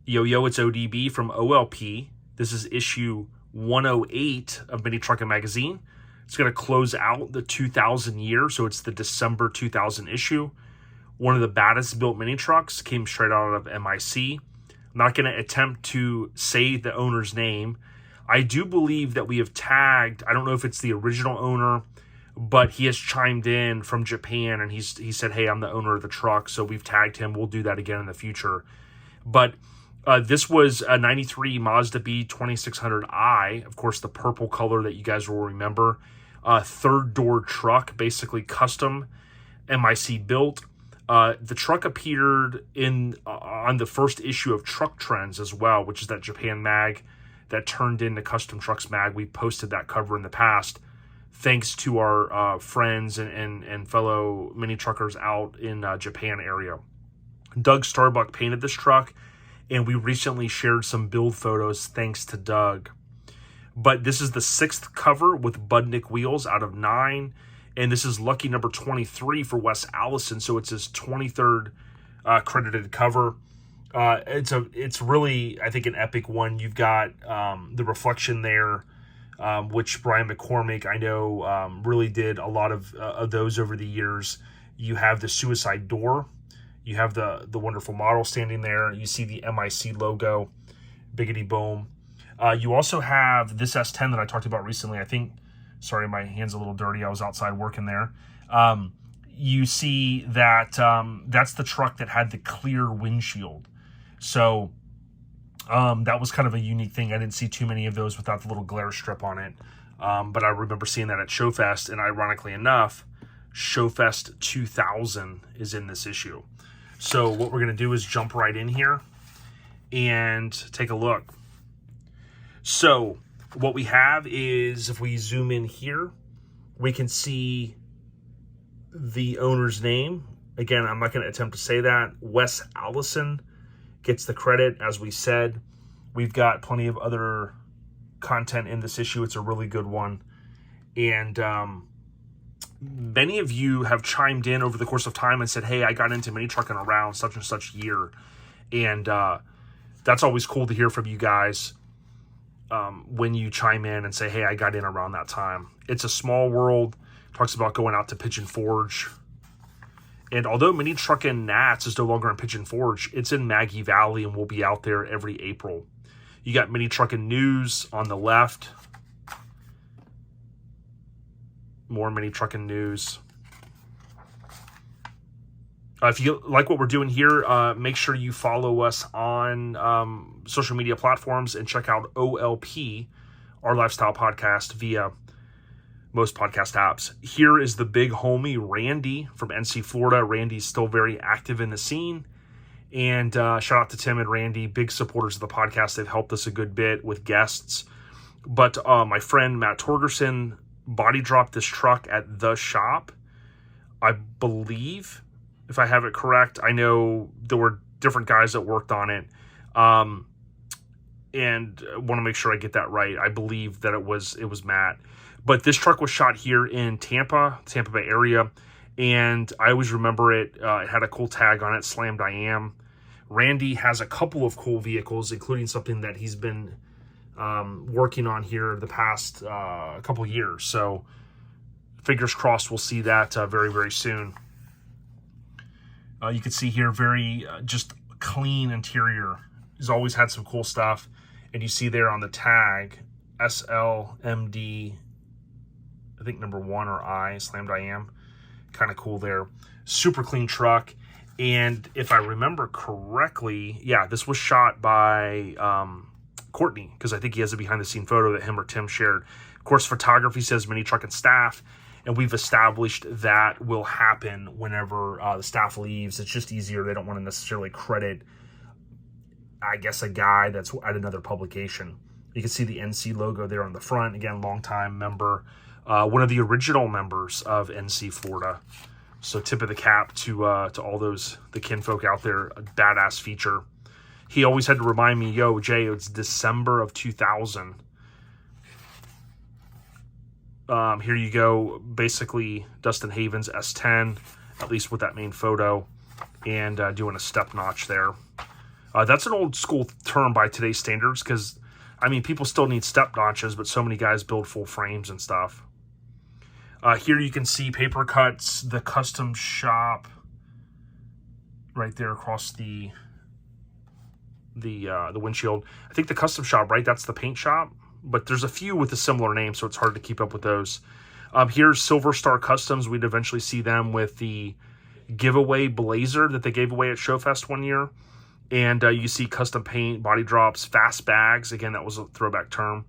Yo, it's ODB from OLP. This is issue 108 of Mini Truckin Magazine. It's going to close out the 2000 year, so it's the December 2000 issue. One of the baddest built mini trucks, came straight out of MIC. I'm not going to attempt to say the owner's name. I do believe that we have tagged, I don't know if it's the original owner, but he has chimed in from Japan, and he said, hey, I'm the owner of the truck, so we've tagged him. We'll do that again in the future. But this was a 93 Mazda B2600i, of course, the purple color that you guys will remember. Third door truck, basically custom MIC built. The truck appeared on the first issue of Truck Trends as well, which is that Japan mag that turned into Custom Trucks mag. We posted that cover in the past, thanks to our friends and fellow mini truckers out in Japan area. Doug Starbuck painted this truck, and we recently shared some build photos thanks to Doug. But this is the 6th cover with Budnik wheels out of 9. And this is lucky number 23 for Wes Allison, so it's his 23rd credited cover. It's really, I think, an epic one. You've got the reflection there, which Brian McCormick, I know, really did a lot of those over the years. You have the suicide door. You have the wonderful model standing there. You see the MIC logo, biggity boom. You also have this S10 that I talked about recently. I think, sorry, my hand's a little dirty. I was outside working there. You see that that's the truck that had the clear windshield. So that was kind of a unique thing. I didn't see too many of those without the little glare strip on it. But I remember seeing that at Showfest, and ironically enough, Showfest 2000 is in this issue. So what we're going to do is jump right in here and take a look. So what we have is, if we zoom in here, we can see the owner's name. Again, I'm not going to attempt to say that. Wes Allison gets the credit, as we said. We've got plenty of other content in this issue. It's a really good one. And many of you have chimed in over the course of time and said, hey, I got into mini trucking around such and such year. And that's always cool to hear from you guys when you chime in and say, hey, I got in around that time. It's a small world. Talks about going out to Pigeon Forge. And although Mini Truckin Nats is no longer in Pigeon Forge, it's in Maggie Valley, and we'll be out there every April. You got Mini Truckin News on the left. More Mini Truckin News. If you like what we're doing here, make sure you follow us on social media platforms and check out OLP, our lifestyle podcast, via most podcast apps. Here is the big homie, Randy from NC, Florida. Randy's still very active in the scene. And shout out to Tim and Randy, big supporters of the podcast. They've helped us a good bit with guests. But my friend Matt Torgerson body dropped this truck at the shop, I believe, if I have it correct. I know there were different guys that worked on it. And I want to make sure I get that right. I believe that it was Matt. But this truck was shot here in Tampa Bay area. And I always remember it. It had a cool tag on it, Slammin Jammin. Randy has a couple of cool vehicles, including something that he's been working on here the past couple years. So fingers crossed we'll see that very, very soon. You can see here very just clean interior. He's always had some cool stuff. And you see there on the tag, SLMD, I think number 1 or I, Slammin Jammin. Kind of cool there. Super clean truck. And if I remember correctly, yeah, this was shot by Courtney, because I think he has a behind-the-scene photo that him or Tim shared. Of course, photography says Mini Truckin staff, and we've established that will happen whenever the staff leaves. It's just easier. They don't want to necessarily credit, I guess, a guy that's at another publication. You can see the NC logo there on the front. Again, longtime member, one of the original members of NC Florida. So tip of the cap to all the kinfolk out there. A badass feature. He always had to remind me, yo, Jay, it's December of 2000. Here you go. Basically, Dustin Haven's S10, at least with that main photo, and doing a step notch there. That's an old school term by today's standards because, I mean, people still need step notches, but so many guys build full frames and stuff. Here you can see paper cuts, the custom shop right there across the windshield. I think the custom shop, right? That's the paint shop, but there's a few with a similar name, so it's hard to keep up with those. Here's Silver Star Customs. We'd eventually see them with the giveaway blazer that they gave away at Showfest one year. And you see custom paint, body drops, fast bags. Again, that was a throwback term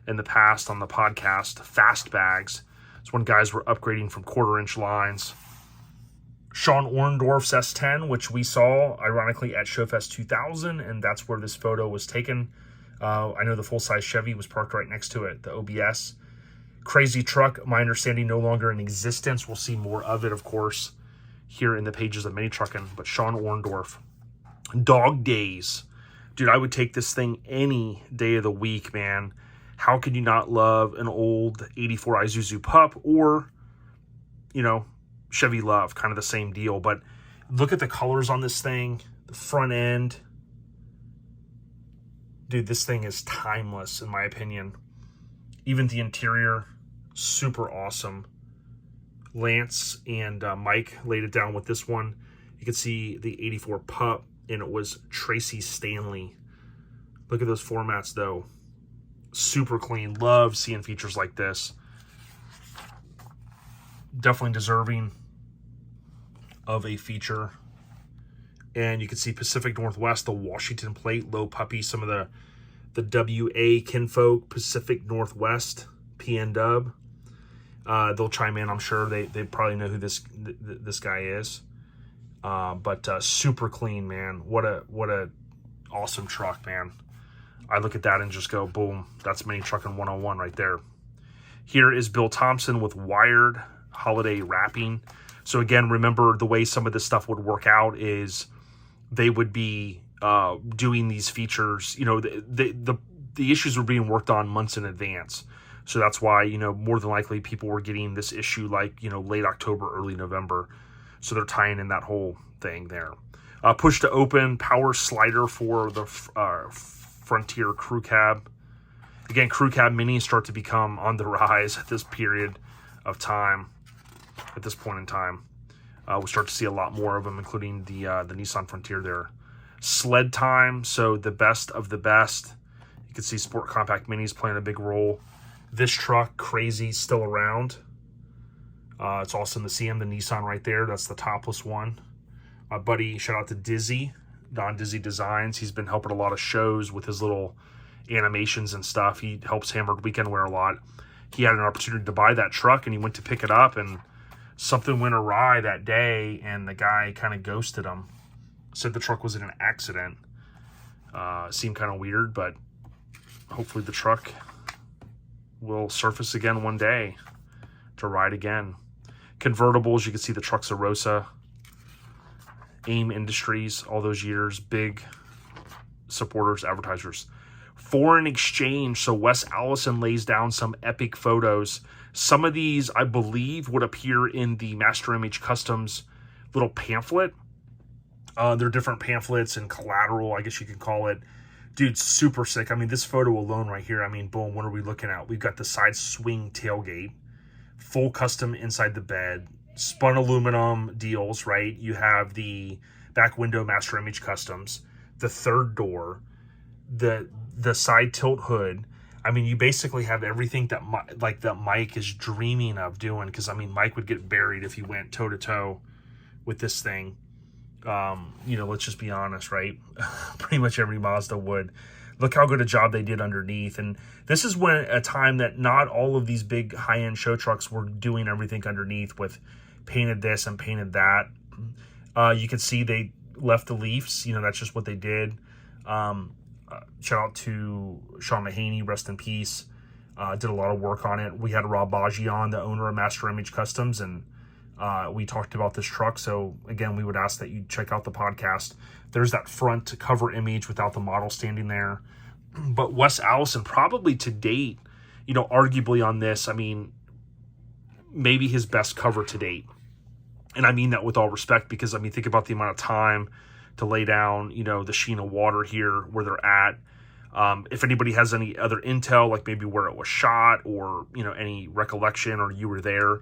in the past on the podcast. Fast bags. It's when guys were upgrading from 1/4-inch lines. Sean Orndorff's S10, which we saw, ironically, at Showfest 2000, and that's where this photo was taken. I know the full-size Chevy was parked right next to it, the OBS. Crazy truck, my understanding, no longer in existence. We'll see more of it, of course, here in the pages of Mini Truckin', but Sean Orndorff. Dog Days. Dude, I would take this thing any day of the week, man. How could you not love an old 84 Isuzu Pup or, you know, Chevy Love, kind of the same deal. But look at the colors on this thing, the front end. Dude, this thing is timeless, in my opinion. Even the interior, super awesome. Lance and Mike laid it down with this one. You can see the 84 Pup, and it was Tracy Stanley. Look at those formats, though. Super clean. Love seeing features like this. Definitely deserving of a feature. And you can see Pacific Northwest, the Washington plate, low puppy, some of the WA kinfolk, Pacific Northwest, PN Dub. They'll chime in, I'm sure. They probably know who this guy is. But super clean, man. What a awesome truck, man. I look at that and just go, boom, that's Mini Truckin' 101 right there. Here is Bill Thompson with wired holiday wrapping. So again, remember the way some of this stuff would work out is they would be doing these features. You know, the issues were being worked on months in advance. So that's why, you know, more than likely people were getting this issue like, you know, late October, early November. So they're tying in that whole thing there. Push to open, power slider for the Frontier Crew Cab. Again, Crew Cab Minis start to become on the rise at this period of time. At this point in time, we'll start to see a lot more of them, including the Nissan Frontier there. Sled Time, so the best of the best. You can see Sport Compact Minis playing a big role. This truck, crazy, still around. It's awesome to see him, the Nissan right there. That's the topless one. My buddy, shout out to Dizzy, Don Dizzy Designs. He's been helping a lot of shows with his little animations and stuff. He helps Hammered Weekend Wear a lot. He had an opportunity to buy that truck, and he went to pick it up, and something went awry that day, and the guy kind of ghosted him. Said the truck was in an accident. Seemed kind of weird, but hopefully the truck will surface again one day to ride again. Convertibles, you can see the Trucks of Rosa. AIM Industries, all those years, big supporters, advertisers. Foreign exchange, so Wes Allison lays down some epic photos. Some of these, I believe, would appear in the Master Image Customs little pamphlet. They're different pamphlets and collateral, I guess you could call it. Dude, super sick. I mean, this photo alone right here, I mean, boom, what are we looking at? We've got the side swing tailgate, full custom inside the bed, spun aluminum deals, right? You have the back window Master Image Customs, the third door, the side tilt hood. I mean, you basically have everything that Mike is dreaming of doing, because I mean, Mike would get buried if he went toe to toe with this thing. You know, let's just be honest, right? Pretty much every Mazda would. Look how good a job they did underneath. And this is when a time that not all of these big high-end show trucks were doing everything underneath with painted this and painted that. You can see they left the leafs. You know, that's just what they did. Shout out to Sean Mahaney, rest in peace. Did a lot of work on it. We had Rob Baji on, the owner of Master Image Customs, and we talked about this truck. So again, we would ask that you check out the podcast. There's that front cover image without the model standing there. But Wes Allison, probably to date, you know, arguably on this, I mean, maybe his best cover to date. And I mean that with all respect, because I mean, think about the amount of time, to lay down, you know, the sheen of water here where they're at. If anybody has any other intel, like maybe where it was shot or, you know, any recollection or you were there,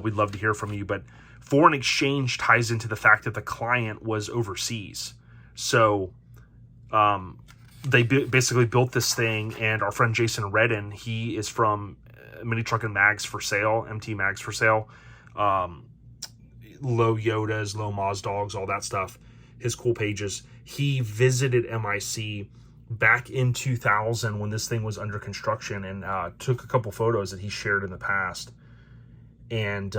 we'd love to hear from you. But foreign exchange ties into the fact that the client was overseas. So they basically built this thing, and our friend Jason Redden, he is from Mini Truckin Mags for Sale, MT Mags for Sale, Low Yodas, Low Moz Dogs, all that stuff, his cool pages. He visited MIC back in 2000 when this thing was under construction, and took a couple photos that he shared in the past. And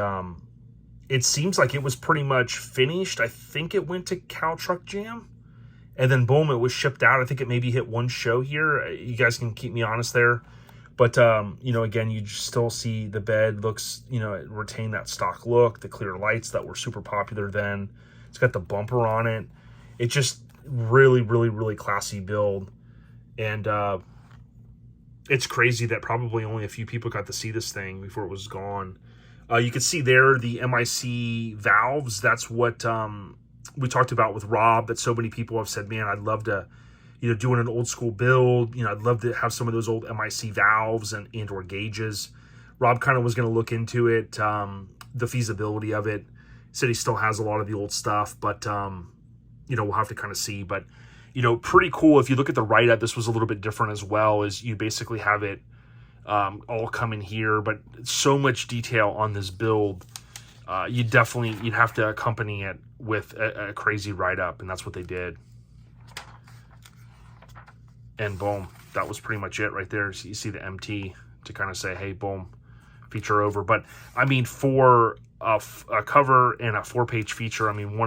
it seems like it was pretty much finished. I think it went to Cow Truck Jam, and then boom, it was shipped out. I think it maybe hit one show here. You guys can keep me honest there. But, you know, again, you still see the bed looks, you know, it retained that stock look, the clear lights that were super popular then. It's got the bumper on it. It just really, really, really classy build. And it's crazy that probably only a few people got to see this thing before it was gone. You can see there the MIC valves. That's what we talked about with Rob, that so many people have said, man, I'd love to, you know, doing an old school build, you know, I'd love to have some of those old MIC valves and or gauges. Rob kind of was going to look into it, the feasibility of it. Said he still has a lot of the old stuff, but, you know, we'll have to kind of see. But, you know, pretty cool. If you look at the write-up, this was a little bit different as well, as you basically have it all come in here, but so much detail on this build. You'd have to accompany it with a crazy write-up, and that's what they did. And boom, that was pretty much it right there. So you see the MT to kind of say, hey, boom, feature over. But I mean, for a cover and a 4-page feature, I mean,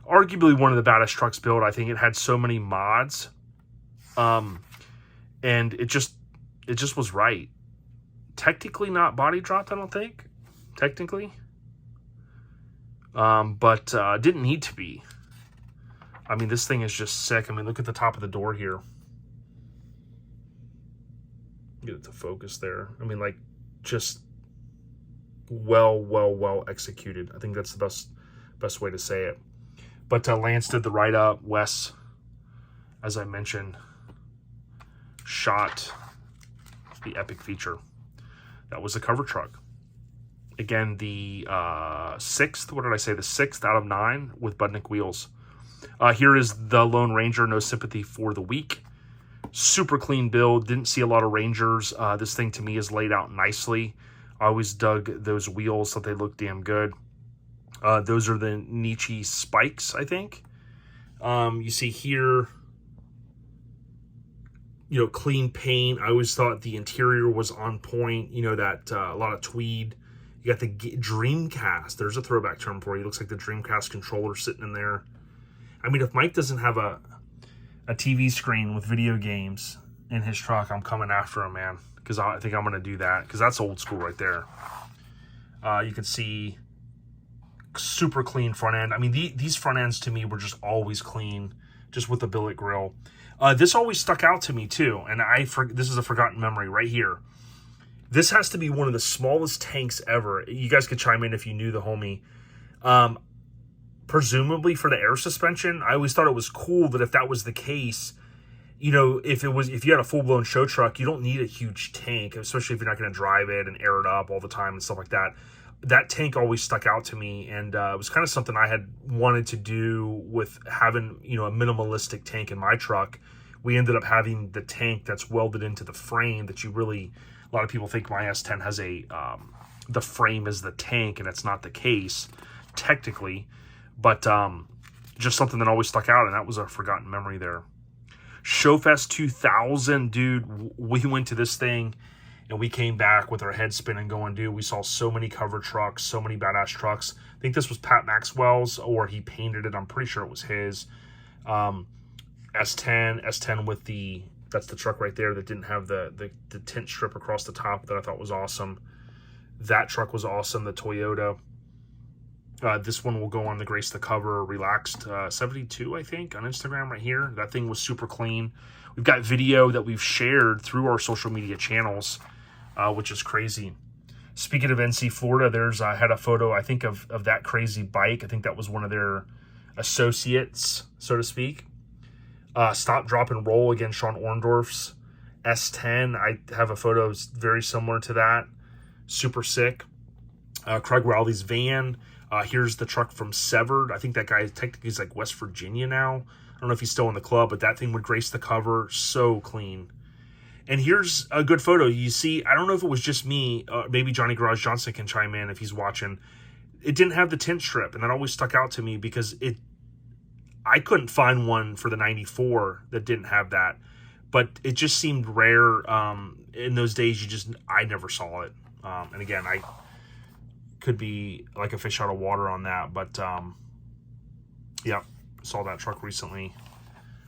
arguably one of the baddest trucks built. I think it had so many mods, and it just was right. Technically not body dropped, I don't think. Technically, but didn't need to be. I mean, this thing is just sick. I mean, look at the top of the door here. Get it to focus there. I mean, like, just well executed. I think that's the best way to say it. But Lance did the write-up. Wes, as I mentioned, shot the epic feature. That was the cover truck. Again, the 6th, what did I say? The 6th out of 9 with Budnik wheels. Here is the Lone Ranger, no sympathy for the weak. Super clean build. Didn't see a lot of Rangers. This thing to me is laid out nicely. I always dug those wheels, so they look damn good. Those are the Nietzsche spikes, I think. You see here, you know, clean paint. I always thought the interior was on point. You know, that a lot of tweed. You got the Dreamcast. There's a throwback term for you. It looks like the Dreamcast controller sitting in there. I mean, if Mike doesn't have a TV screen with video games in his truck, I'm coming after him, man. Because I think I'm going to do that. Because that's old school right there. You can see super clean front end. I mean, these front ends to me were just always clean, just with the billet grill. This always stuck out to me too, and this is a forgotten memory right here. This has to be one of the smallest tanks ever. You guys could chime in if you knew the homie. Presumably for the air suspension. I always thought it was cool that if that was the case, you know, if you had a full-blown show truck, you don't need a huge tank, especially if you're not going to drive it and air it up all the time and stuff like that. That tank always stuck out to me, and it was kind of something I had wanted to do with having, you know, a minimalistic tank in my truck. We ended up having the tank that's welded into the frame that a lot of people think my S10 has the frame is the tank, and it's not the case, technically. But just something that always stuck out, and that was a forgotten memory there. Showfest 2000, dude, we went to this thing, and we came back with our head spinning going, dude, we saw so many cover trucks, so many badass trucks. I think this was Pat Maxwell's, or he painted it. I'm pretty sure it was his. S10 with that's the truck right there that didn't have the tint strip across the top that I thought was awesome. That truck was awesome, the Toyota. This one will go on the Grace the Cover Relaxed 72, I think, on Instagram right here. That thing was super clean. We've got video that we've shared through our social media channels, which is crazy. Speaking of NC Florida, I had a photo, I think, of that crazy bike. I think that was one of their associates, so to speak. Stop, Drop, and Roll, again, Sean Orndorff's S10. I have a photo very similar to that. Super sick. Craig Rowley's van. Here's the truck from Severed. I think that guy technically is like West Virginia now. I don't know if he's still in the club, but that thing would grace the cover. So clean. And here's a good photo. You see, I don't know if it was just me. Maybe Johnny Garage Johnson can chime in if he's watching. It didn't have the tint strip, and that always stuck out to me because I couldn't find one for the 94 that didn't have that. But it just seemed rare. In those days, I never saw it. And again, I could be like a fish out of water on that. But, yeah, saw that truck recently.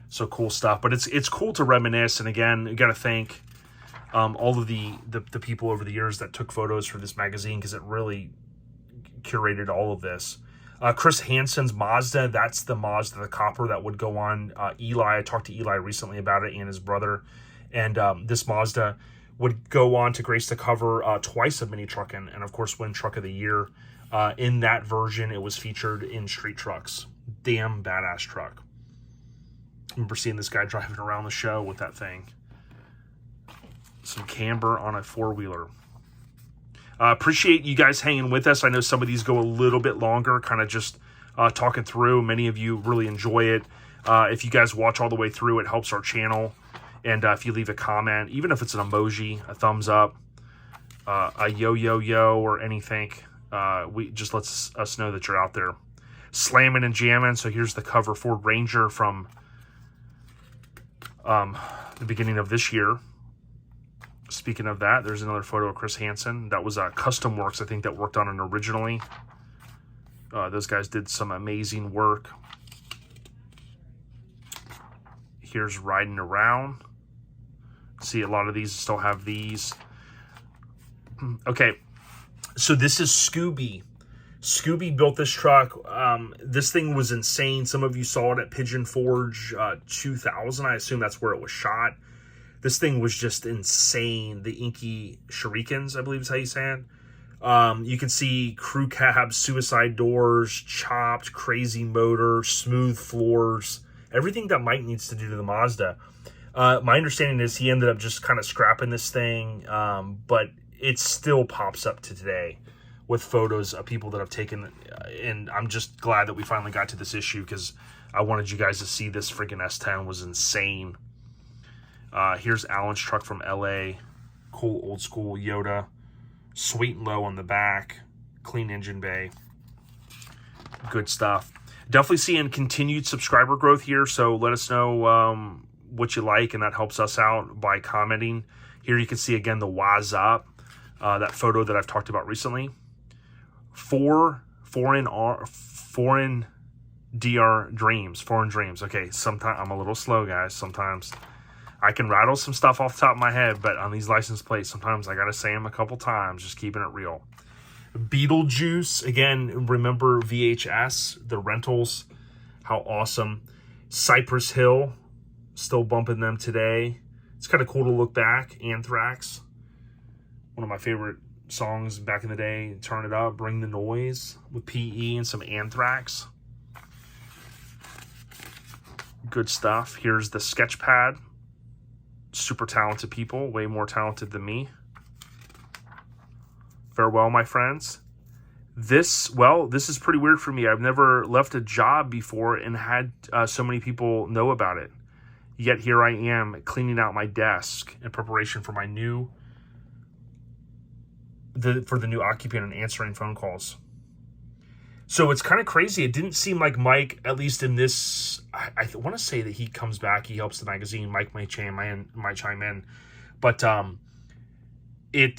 So cool stuff. But it's cool to reminisce. And again, you got to thank all of the people over the years that took photos for this magazine, because it really curated all of this. Chris Hansen's Mazda, that's the Mazda, the copper that would go on Eli. I talked to Eli recently about it, and his brother. And this Mazda would go on to grace the cover twice of Mini Truckin, and of course win Truck of the Year. In that version, it was featured in Street Trucks. Damn badass truck. I remember seeing this guy driving around the show with that thing. Some camber on a four-wheeler. Appreciate you guys hanging with us. I know some of these go a little bit longer, kind of just talking through. Many of you really enjoy it. If you guys watch all the way through, it helps our channel. And if you leave a comment, even if it's an emoji, a thumbs up, a yo, or anything, we just lets us know that you're out there. Slammin Jammin. So here's the cover Ford Ranger from the beginning of this year. Speaking of that, there's another photo of Chris Hansen. That was Custom Works, I think, that worked on it originally. Those guys did some amazing work. Here's Riding Around. See, a lot of these still have these. Okay, so this is Scooby. Scooby built this truck. This thing was insane. Some of you saw it at Pigeon Forge 2000. I assume that's where it was shot. This thing was just insane. The inky shurikens, I believe is how you say it. You can see crew cabs, suicide doors, chopped, crazy motor, smooth floors, everything that Mike needs to do to the Mazda. My understanding is he ended up just kind of scrapping this thing, but it still pops up to today with photos of people that have taken, and I'm just glad that we finally got to this issue because I wanted you guys to see this freaking S10 was insane. Here's Alan's truck from LA. Cool old school Yoda. Sweet and low on the back. Clean engine bay. Good stuff. Definitely seeing continued subscriber growth here, so let us know what you like, and that helps us out by commenting. Here you can see again the Waz Up, that photo that I've talked about recently. Foreign DR Dreams. Foreign Dreams. Okay, sometimes I'm a little slow, guys. Sometimes I can rattle some stuff off the top of my head, but on these license plates, sometimes I got to say them a couple times, just keeping it real. Beetlejuice, again, remember VHS, the rentals, how awesome. Cypress Hill, still bumping them today. It's kind of cool to look back. Anthrax, one of my favorite songs back in the day. Turn It Up, Bring the Noise with PE and some Anthrax. Good stuff. Here's the Sketchpad. Super talented people, way more talented than me. Farewell, my friends. This is pretty weird for me. I've never left a job before and had so many people know about it. Yet here I am cleaning out my desk in preparation for my new, for the new occupant and answering phone calls. So it's kind of crazy. It didn't seem like Mike, at least in this, I want to say that he comes back, he helps the magazine. Mike might chime in, but it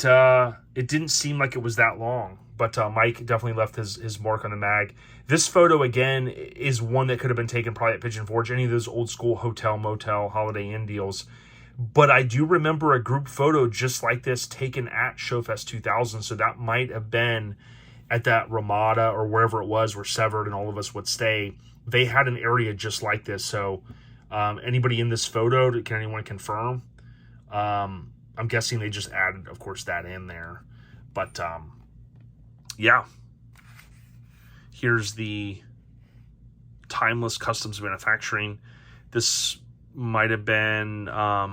didn't seem like it was that long. But Mike definitely left his mark on the mag. This photo, again, is one that could have been taken probably at Pigeon Forge, any of those old school hotel, motel, Holiday Inn deals. But I do remember a group photo just like this taken at Showfest 2000, so that might have been at that Ramada or wherever it was where Severed and all of us would stay. They had an area just like this. So anybody in this photo, can anyone confirm? I'm guessing they just added, of course, that in there. But yeah. Here's the Timeless Customs Manufacturing. This might have been, I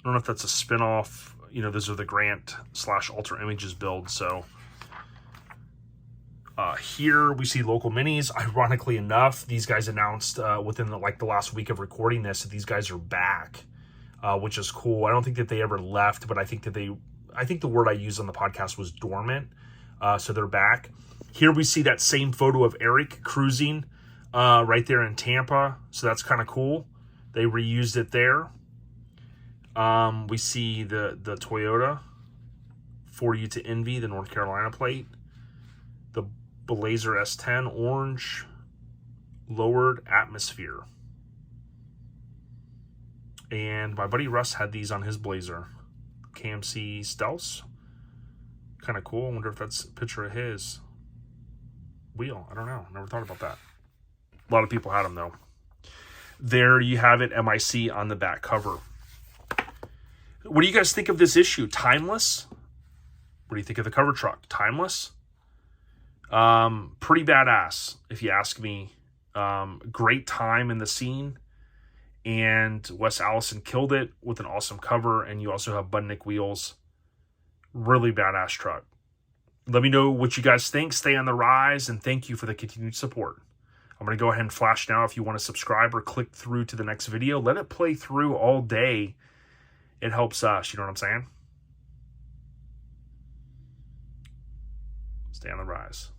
don't know if that's a spinoff. You know, those are the Grant / Alter Images build. So here we see local minis. Ironically enough, these guys announced within the last week of recording this that these guys are back, which is cool. I don't think that they ever left, but I think the word I used on the podcast was dormant. So they're back. Here we see that same photo of Eric cruising right there in Tampa. So that's kind of cool. They reused it there. We see the Toyota For You to Envy, the North Carolina plate. The Blazer S10 orange lowered atmosphere. And my buddy Russ had these on his Blazer. KMC Stealths. Kind of cool. I wonder if that's a picture of his wheel. I don't know. Never thought about that. A lot of people had them though. There you have it, MIC on the back cover. What do you guys think of this issue? Timeless? What do you think of the cover truck? Timeless? Pretty badass, if you ask me. Great time in the scene. And Wes Allison killed it with an awesome cover. And you also have Budnik wheels. Really badass truck. Let me know what you guys think. Stay on the rise. And thank you for the continued support. I'm going to go ahead and flash now. If you want to subscribe or click through to the next video, let it play through all day. It helps us. You know what I'm saying? Stay on the rise.